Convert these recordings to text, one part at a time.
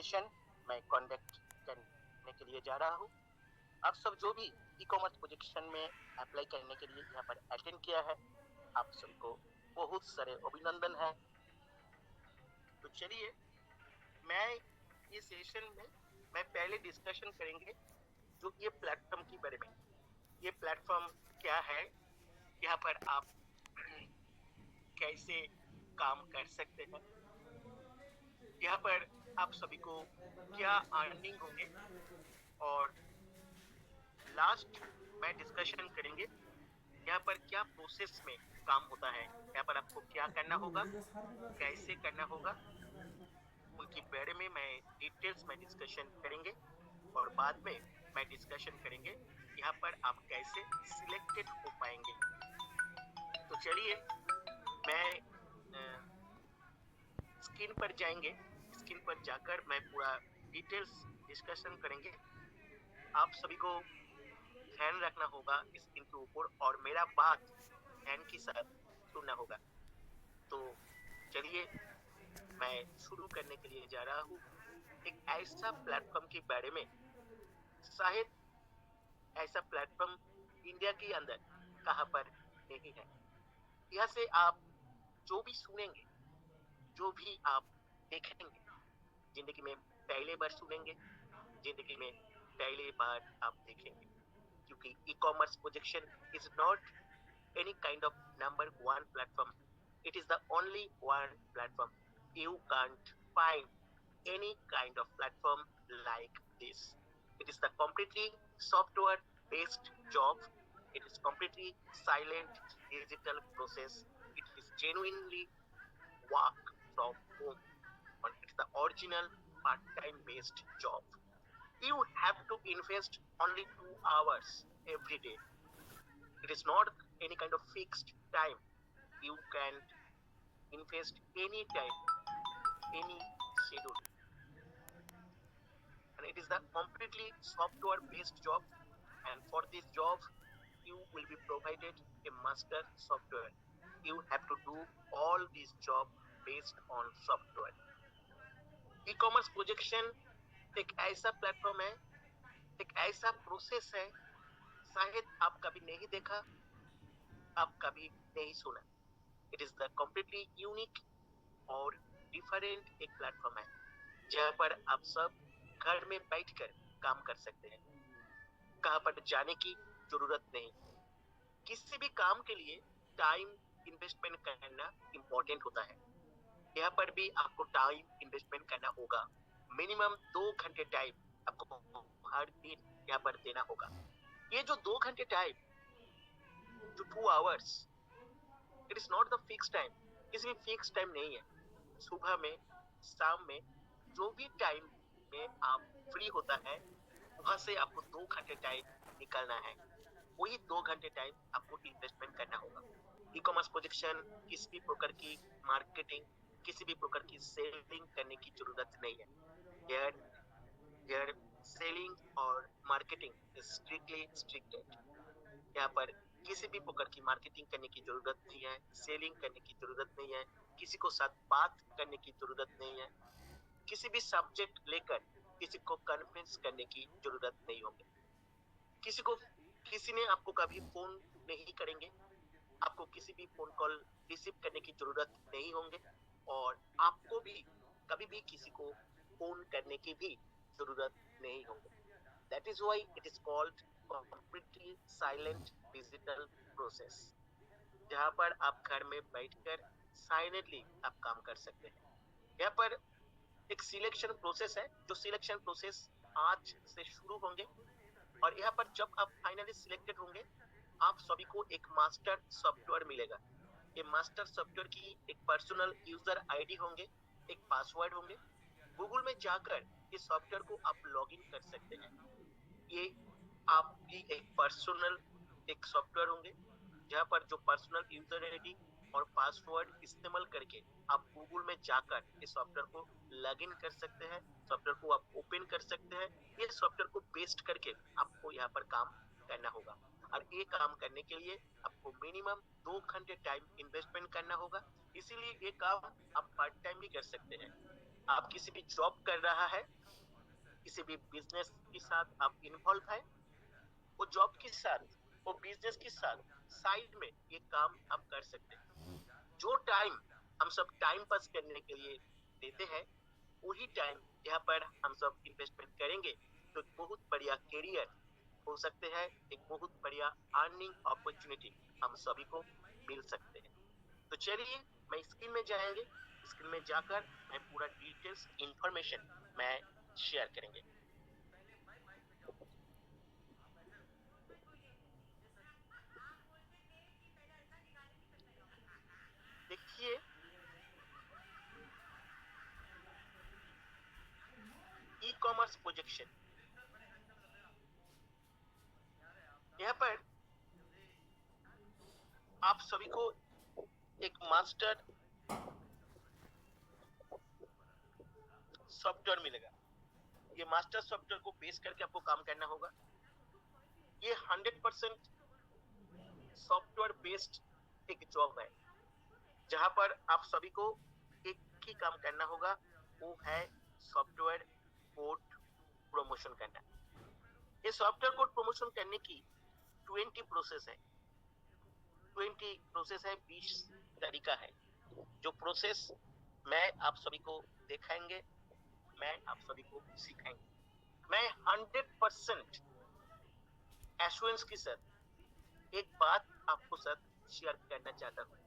Session मैं conduct करने के लिए जा रहा हूँ। आप सब जो भी ई कॉमर्स प्रोजेक्शन में अप्लाई करने के लिए यहाँ पर अटेंड किया है, आप सबको बहुत सारे अभिनंदन है। तो चलिए, मैं ये सेशन में मैं पहले डिस्कशन करेंगे जो ये प्लेटफॉर्म के बारे में। ये प्लेटफॉर्म क्या है, यहाँ पर आप कैसे काम कर सकते हैं, यहाँ पर आप सभी को क्या अर्निंग होंगे, और लास्ट में डिस्कशन करेंगे यहाँ पर क्या प्रोसेस में काम होता है, यहाँ पर आपको क्या करना होगा, कैसे करना होगा, उनके बारे में मैं डिटेल्स में डिस्कशन करेंगे। और बाद में मैं डिस्कशन करेंगे यहाँ पर आप कैसे सिलेक्टेड हो पाएंगे। तो चलिए, मैं स्क्रीन पर जाएंगे। स्क्रीन पर जाकर मैं पूरा डिटेल्स डिस्कशन करेंगे। आप सभी को ध्यान रखना होगा स्क्रीन के ऊपर, और मेरा बात ध्यान के साथ सुनना होगा। तो चलिए, मैं शुरू करने के लिए जा रहा हूँ। एक ऐसा प्लेटफॉर्म के बारे में, शायद ऐसा प्लेटफॉर्म इंडिया के अंदर कहाँ पर नहीं है। यहाँ से आप जो भी सुनेंगे, जो भी आप देखेंगे, जिंदगी में पहले बार सुनेंगे, जिंदगी में पहले बार आप देखेंगे। क्योंकि e commerce projection is not any kind of number one platform. It is the only one platform. You can't find any kind of platform like this. It is the completely software based job. It is completely silent digital process. It is genuinely work from home. And it's the original part-time based job. You have to invest only 2 hours every day. It is not any kind of fixed time. You can invest any time, any schedule. And it is the completely software based job. And for this job, you will be provided a master software. You have to do all this job based on software. E-commerce projection एक ऐसा platform है, एक ऐसा process है, शायद आप कभी नहीं देखा, आप कभी नहीं सुना। It is the completely unique और डिफरेंट एक प्लेटफॉर्म है, जहाँ पर आप सब घर में बैठकर काम कर सकते हैं। कहाँ पर जाने की जरूरत नहीं। किसी भी काम के लिए टाइम इन्वेस्टमेंट करना इम्पोर्टेंट होता है। यहाँ पर भी आपको टाइम इन्वेस्टमेंट करना होगा। मिनिमम 2 घंटे टाइम आपको हर दिन यहाँ पर देना होगा। ये जो 2 घंटे टाइम, जो 2 hours, it is not the fix time. किसी भी फिक्स टाइम नहीं है। सुबह में, शाम में, जो भी टाइम में आप फ्री होता है, वहां से आपको 2 घंटे टाइम निकालना है। वही 2 घंटे टाइम आपको इन्वेस्टमेंट करना होगा। ई कॉमर्स प्रोजेक्शन किसी भी प्रकार की मार्केटिंग, किसी भी प्रकार की सेलिंग करने की जरूरत नहीं है। हेयर सेलिंग और मार्केटिंग इज स्ट्रिक्टली स्ट्रिक्टेड। यहाँ पर किसी भी प्रकार की मार्केटिंग करने की जरूरत नहीं है, सेलिंग करने की जरूरत नहीं है, किसी को साथ बात करने की जरूरत नहीं है, किसी भी सब्जेक्ट लेकर किसी को कन्विंस करने की जरूरत नहीं होगी। किसी ने आपको कभी फोन नहीं करेंगे, आपको किसी भी फोन कॉल रिसीव करने की जरूरत नहीं होंगे, और आपको भी कभी भी किसी को फोन करने की भी जरूरत नहीं होगी। That is why it is called completely silent digital process, जहाँ पर आप घर में बैठकर साइलेंटली आप काम कर सकते हैं। यहाँ पर एक सिलेक्शन प्रोसेस है, जो सिलेक्शन प्रोसेस आज से शुरू होंगे, और यहाँ पर जब आप फाइनली सिलेक्टेड होंगे, आप सभी को एक मास्टर सॉफ्टवेयर मिलेगा। ये मास्टर सॉफ्टवेयर की एक पर्सनल यूजर आईडी होंगे, एक पासवर्ड होंगे। गूगल में जाकर इस सॉफ्टवेयर को आप लॉगिन कर सकते हैं। ये आपकी एक पर्सनल एक सॉफ्टवेयर होंगे, जहाँ पर जो पर्सनल यूजर आईडी और पासवर्ड इस्तेमाल करके आप गूगल में जाकर इस सॉफ्टवेयर को लॉगिन कर सकते हैं, सॉफ्टवेयर को आप ओपन कर सकते हैं। ये सॉफ्टवेयर को पेस्ट करके आपको यहाँ पर काम करना होगा, और ये काम करने के लिए आपको मिनिमम 2 घंटे टाइम इन्वेस्टमेंट करना होगा। इसीलिए ये काम आप पार्ट टाइम भी कर सकते हैं। आप किसी भी जॉब कर रहा है, किसी भी बिजनेस के साथ आप इन्वॉल्व है, वो जॉब के साथ, वो बिजनेस के साथ साइड में ये काम आप कर सकते हैं। जो टाइम हम सब टाइम पास करने के लिए देते हैं, वही टाइम यहाँ पर हम सब इन्वेस्टमेंट करेंगे तो बहुत बढ़िया करियर हो सकते हैं, एक बहुत बढ़िया अर्निंग अपॉर्चुनिटी हम सभी को मिल सकते हैं। तो चलिए, मैं स्क्रीन में जाएंगे, स्क्रीन में जाकर मैं पूरा डिटेल्स इंफॉर्मेशन मैं शेयर करेंगे। देखिए, ई कॉमर्स प्रोजेक्शन, यहाँ पर आप सभी को एक मास्टर सॉफ्टवेयर मिलेगा। ये मास्टर सॉफ्टवेयर को बेस करके आपको काम करना होगा। ये 100% सॉफ्टवेयर बेस्ड एक जॉब है, जहां पर आप सभी को एक ही काम करना होगा, वो है सॉफ्टवेयर कोड प्रमोशन करना। ये सॉफ्टवेयर कोड प्रमोशन करने की 20 प्रोसेस है, 20 प्रोसेस है, 20 तरीका है। जो प्रोसेस मैं आप सभी को दिखाएंगे, मैं आप सभी को सिखाएंगे। मैं 100% एश्योरेंस के साथ एक बात आपको साथ शेयर करना चाहता हूँ।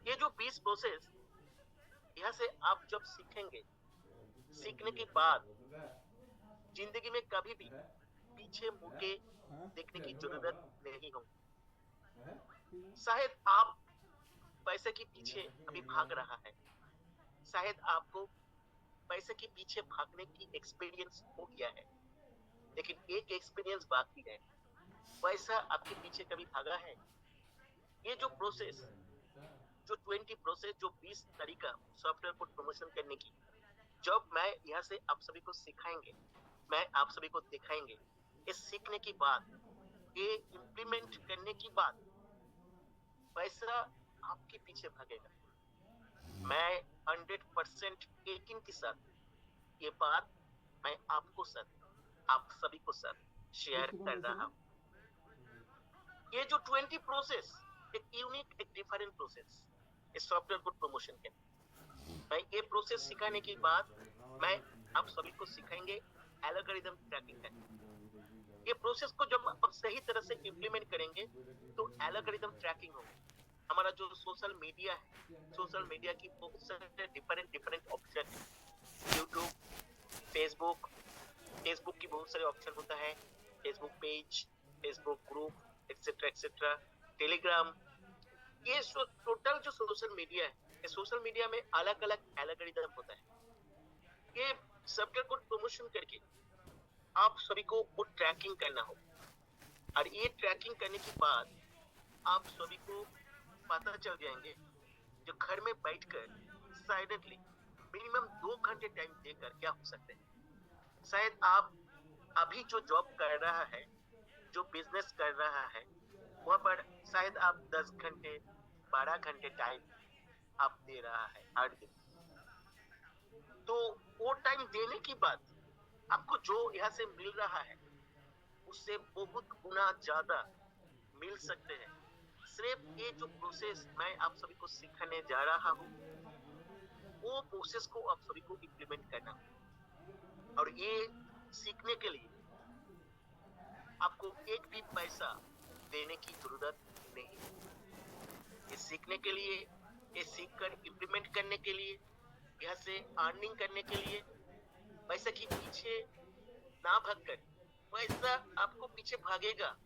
ये जो 20 प्रोसेस, यहाँ से आप जब सीखेंगे, सीखने के बाद जिंदगी में कभी भी पीछे मुड़ के देखने की जरूरत नहीं होगी। शायद आप पैसे के पीछे अभी भाग रहा है, शायद आपको पैसे के पीछे भागने की एक्सपीरियंस हो गया है, लेकिन एक एक्सपीरियंस बाकी है। पैसा आपके पीछे कभी भागा है? ये जो प्रोसेस, जो 20 प्रोसेस, जो 20 तरीका सॉफ्टवेयर को प्रमोशन करने की, जब मैं यहाँ से आप सभी को सिखाएंगे, मैं आप सभी को दिखाएंगे, ये सीखने की बात, ये इम्प्लीमेंट करने की बात, पैसा आपके पीछे भागेगा। मैं 100% यकीन के साथ ये बात मैं आपको साथ, आप सभी को साथ शेयर कर रहा हूँ। ये जो 20 प्रोसेस, एक यूनिक, एक डिफरेंट प्रोसेस इस सॉफ्टवेयर को प्रमोशन के। मैं ये प्रोसेस सिखाने के बाद मैं आप सभी को सिखाएंगे एल्गोरिथम ट्रैकिंग करना। ये प्रोसेस को जब आप सही तरह से इम्प्लीमेंट करेंगे तो एल्गोरिथम ट्रैकिंग होगा। हमारा जो सोशल मीडिया है, सोशल मीडिया की बहुत सारे डिफरेंट ऑप्शन है। यूट्यूब, फेसबुक, फेसबुक की बहुत सारे ऑप्शन होता है, Facebook page, Facebook group, etcetera etcetera, Telegram. ये टोटल जो सोशल मीडिया है, ये सोशल मीडिया में अलग अलग एल्गोरिथम होता है। ये सॉफ्टवेयर को प्रमोशन करके आप सभी को वो ट्रैकिंग करना हो, और ये ट्रैकिंग करने के बाद आप सभी को पता चल जाएंगे, जो घर में बैठकर साइलेंटली मिनिमम 2 घंटे टाइम देकर क्या हो सकते हैं। शायद आप अभी जो जॉब कर रहा है, जो बिजनेस कर रहा है, वहां पर शायद आप 10 घंटे 12 घंटे टाइम आप दे रहा है हर दिन। तो वो टाइम देने के बाद आपको जो यहाँ से मिल रहा है, उससे बहुत गुना ज्यादा मिल सकते हैं। सिर्फ ये जो प्रोसेस मैं आप सभी को सिखाने जा रहा हूँ, वो प्रोसेस को आप सभी को इम्प्लीमेंट करना, और ये सीखने के लिए आपको एक भी पैसा देने की जरूरत नहीं। ये सीखने के लिए, ये सीखकर इम्प्लीमेंट करने के लिए, यहाँ से अर्निंग करने के लिए, पैसे के पीछे ना भागकर पैसा आपको पीछे भागेगा।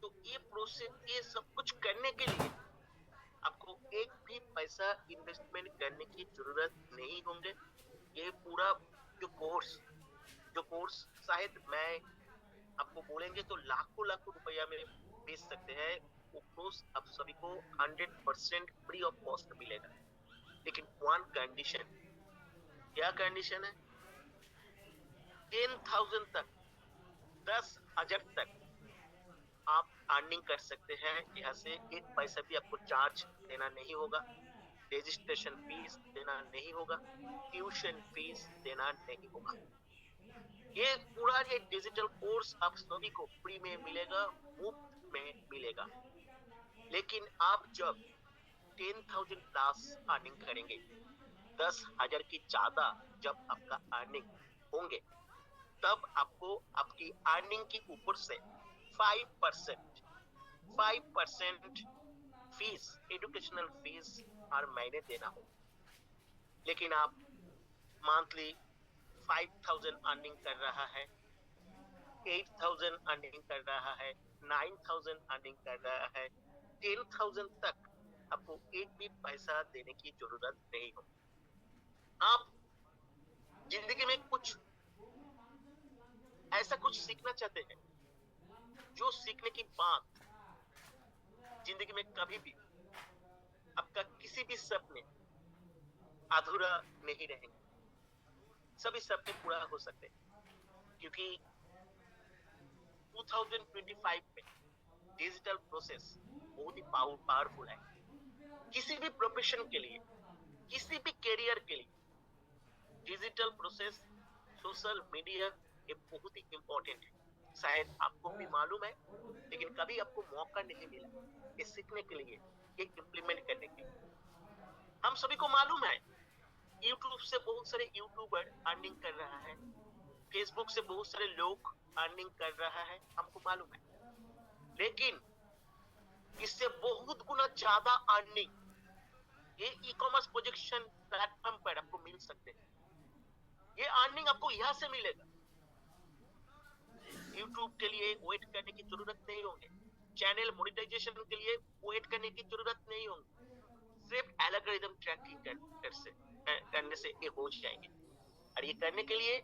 तो ये प्रोसेस, ये सब कुछ करने के लिए आपको एक भी पैसा इन्वेस्टमेंट करने की जरूरत नहीं होंगे। ये पूरा जो कोर्स शायद मैं आपको बोलेंगे तो लाखों लाखों रुपया में बेच सकते हैं। वो कोर्स आप सभी को 100% फ्री ऑफ कॉस्ट मिलेगा, लेकिन वन कंडीशन। क्या कंडीशन है? 10,000 तक, 10,000 तक आप अर्निंग कर सकते हैं। यहाँ से एक पैसा भी आपको चार्ज देना नहीं होगा। रजिस्ट्रेशन फीस देना नहीं होगा, ट्यूशन फीस देना नहीं होगा। ये पूरा ये डिजिटल कोर्स आप सभी को फ्री में मिलेगा, मुफ्त में मिलेगा। लेकिन आप जब 10,000 प्लस अर्निंग करेंगे, 10,000 की ज्यादा जब आपका अर्निंग होंगे, तब आपको आपकी अर्निंग के ऊपर से 5% फीस, एजुकेशनल फीस हर महीने देना हो। लेकिन आप मंथली 5,000 अर्निंग कर रहा है, 8,000 अर्निंग कर रहा है, 9,000 अर्निंग कर रहा है, 10,000 तक आपको एक भी पैसा देने की जरूरत नहीं हो। आप जिंदगी में कुछ ऐसा कुछ सीखना चाहते हैं जो सीखने की बात जिंदगी में कभी भी आपका किसी भी सपने अधूरा नहीं रहेंगे, सभी सपने पूरा हो सकते हैं। क्योंकि 2025 में डिजिटल प्रोसेस बहुत ही पावरफुल है। किसी भी प्रोफेशन के लिए, किसी भी कैरियर के लिए डिजिटल प्रोसेस, सोशल मीडिया ये बहुत ही इंपॉर्टेंट है। शायद आपको भी मालूम है, लेकिन कभी आपको मौका नहीं मिला ये सीखने के लिए, ये इम्प्लीमेंट करने के लिए। हम सभी को मालूम है, यूट्यूब से बहुत सारे यूट्यूबर अर्निंग कर रहा है, फेसबुक से बहुत सारे लोग अर्निंग कर रहा है, हमको मालूम है। लेकिन इससे बहुत गुना ज्यादा अर्निंग ये ई कॉमर्स प्रोजेक्शन प्लेटफॉर्म पर आपको मिल सकते हैं। ये अर्निंग आपको यहां से मिलेगा। यूट्यूब के लिए वेट करने की जरूरत नहीं होगी, चैनल मोनेटाइजेशन के लिए वेट करने की जरूरत नहीं होगी। सिर्फ एल्गोरिथम ट्रैकिंग करने से ये हो जाएंगे। और ये करने के लिए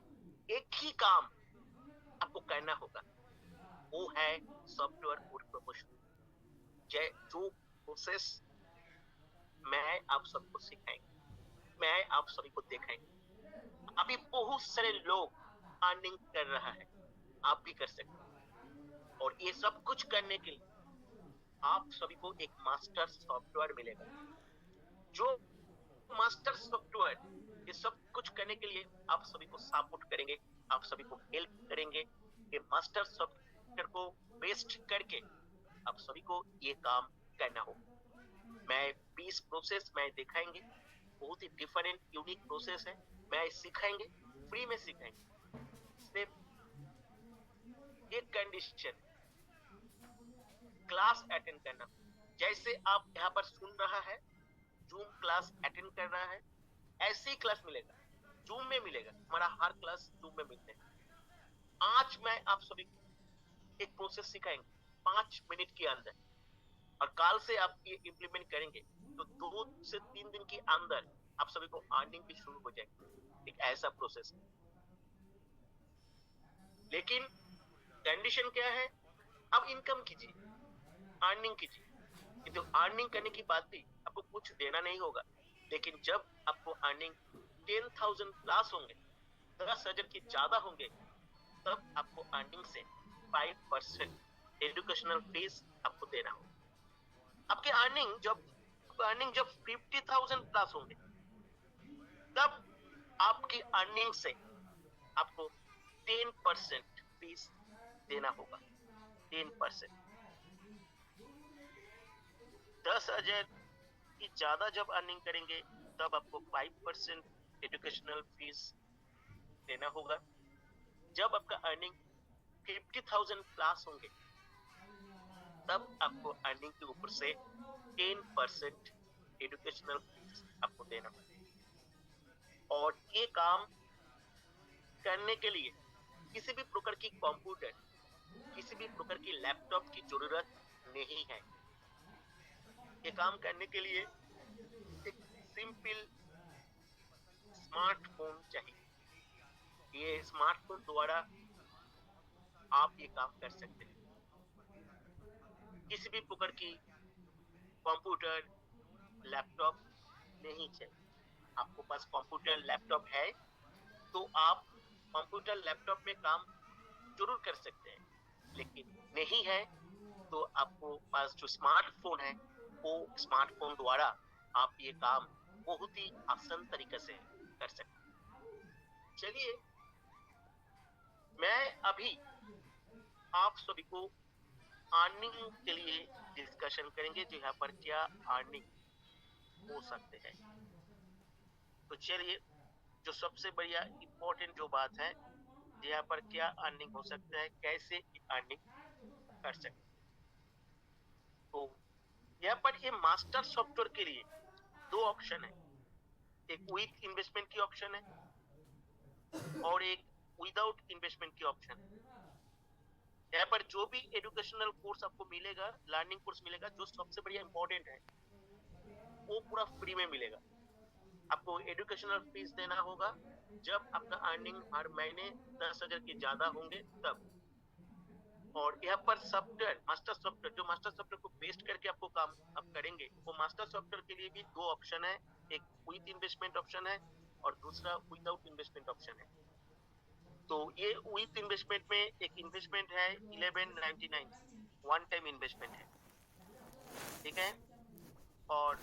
एक ही काम आपको करना होगा, वो है सॉफ्टवेयर कोड प्रमोशन। जो प्रोसेस मैं आप सबको सिखाएंगे, मैं आप सभी को दिखाएंगे। अभी बहुत सारे लोग अर्निंग कर रहा है, आप भी कर सकते हैं। और ये सब कुछ करने के लिए आप सभी को एक मास्टर सॉफ्टवेयर मिलेगा। जो मास्टर सॉफ्टवेयर ये सब कुछ करने के लिए आप सभी को सपोर्ट करेंगे, आप सभी को हेल्प करेंगे। ये मास्टर सॉफ्टवेयर को बेस्ड करके आप सभी को ये काम करना होगा। मैं 20 प्रोसेस मैं दिखाएंगे, बहुत ही डिफरेंट यूनिक प्रोसेस है, मैं सिखाएंगे, फ्री में सिखाएंगे। सिर्फ एक कंडीशन, क्लास अटेंड करना। जैसे आप यहाँ पर सुन रहा है, जूम क्लास अटेंड कर रहा है, ऐसे ही क्लास मिलेगा, जूम में मिलेगा। हमारा हर क्लास जूम में मिलते हैं। आज मैं आप सभी को एक प्रोसेस सिखाएंगे 5 मिनट के अंदर, और कल से आप ये इम्प्लीमेंट करेंगे तो 2 से 3 दिन के अंदर आप सभी को अर्निंग भी शुरू हो जाएगी। एक ऐसा प्रोसेस। लेकिन कंडीशन क्या है? अब इनकम कीजिए, अर्निंग कीजिए। तो अर्निंग करने की बात भी आपको कुछ देना नहीं होगा। लेकिन जब आपको अर्निंग 10,000 प्लस होंगे, 10,000 की ज्यादा होंगे, तब आपको अर्निंग से 5% एजुकेशनल फीस आपको देना होगा। आपके अर्निंग जब 50,000 प्लस होंगे, तब आपकी अर्निंग से आपको 10% फीस देना होगा। 10%। 10,000 की ज्यादा जब अर्निंग करेंगे, तब आपको 5% एजुकेशनल फीस देना होगा। जब आपका अर्निंग 50,000 प्लस होंगे, तब आपको अर्निंग के ऊपर से 10% एजुकेशनल फीस आपको देना होगा। और ये काम करने के लिए किसी भी प्रकार की कंप्यूटर, किसी भी प्रकार की लैपटॉप की जरूरत नहीं है। ये काम करने के लिए एक सिंपल स्मार्टफोन चाहिए। ये स्मार्टफोन द्वारा आप ये काम कर सकते हैं। किसी भी प्रकार की कंप्यूटर, लैपटॉप नहीं चाहिए। आपको पास कंप्यूटर, लैपटॉप है तो आप कंप्यूटर, लैपटॉप में काम जरूर कर सकते हैं। लेकिन नहीं है तो आपको पास जो स्मार्टफोन है, वो स्मार्टफोन द्वारा आप ये काम बहुत ही आसान तरीके से कर सकते हैं। चलिए, मैं अभी आप सभी को अर्निंग के लिए डिस्कशन करेंगे, जो यहाँ पर क्या अर्निंग हो सकते हैं। तो चलिए, जो सबसे बढ़िया इम्पोर्टेंट जो बात है, यहाँ पर क्या अर्निंग हो सकता है, कैसे अर्निंग कर सकते हैं। तो यहाँ पर ये मास्टर सॉफ्टवेयर के लिए दो ऑप्शन है, एक विथ इन्वेस्टमेंट की ऑप्शन है और एक विदाउट इन्वेस्टमेंट की ऑप्शन है। यहाँ पर जो भी एजुकेशनल कोर्स आपको मिलेगा, लर्निंग कोर्स मिलेगा, जो सबसे बढ़िया इंपॉर्टेंट है, वो पूरा फ्री में मिलेगा। आपको एजुकेशनल फीस देना होगा जब आपका अर्निंग हर महीने 10,000 के ज्यादा होंगे तब। और यहाँ पर सॉफ्टवेयर, मास्टर सॉफ्टवेयर, जो मास्टर सॉफ्टवेयर को बेस्ट करके आपको काम आप करेंगे, वो मास्टर सॉफ्टवेयर के लिए भी दो ऑप्शन है, एक विथ इन्वेस्टमेंट ऑप्शन है और दूसरा विदाउट इन्वेस्टमेंट ऑप्शन है। तो ये विथ इन्वेस्टमेंट में एक इन्वेस्टमेंट है 1199, वन टाइम इन्वेस्टमेंट है, ठीक है। और